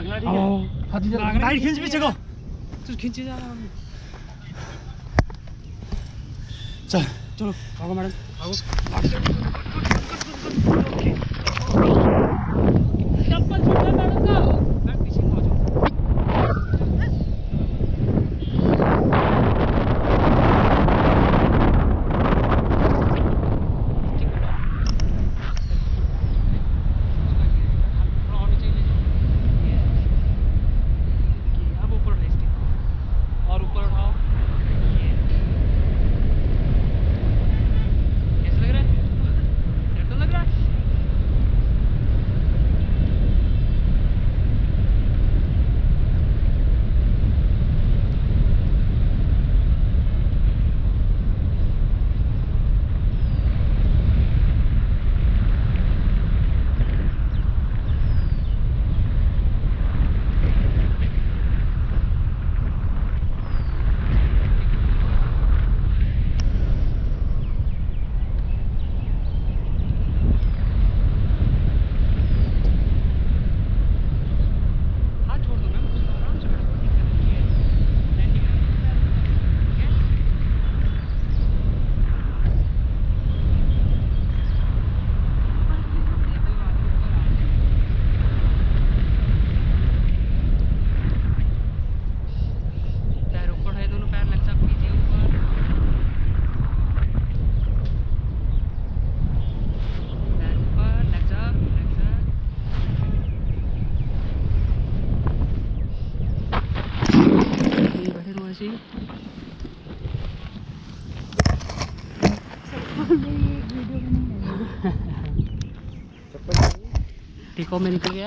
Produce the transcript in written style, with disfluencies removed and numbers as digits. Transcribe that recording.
भागना ठीक है। हाथी टाइट खींच पीछे को, चल खींचे जा। चल चलो भागो मैडम भागो। चप्पल छूट गया मैडम का। मैं पीछे पहुंचो। अब ऊपर उठाइए स्टिक और ऊपर उठाओ। कैसा लग रहा है? डर तो लग रहा है? हाथ छोड़ दो मैम, आराम से बैठो, कोई दिक्कत नहीं है। लैंडिंग ठीक है। पैर ऊपर है, दोनों पैर लचक कीजिए ऊपर। पैर ऊपर लचक लचक। बैठे रहो ऐसे ही। ठीक हो, मैं निकल गया।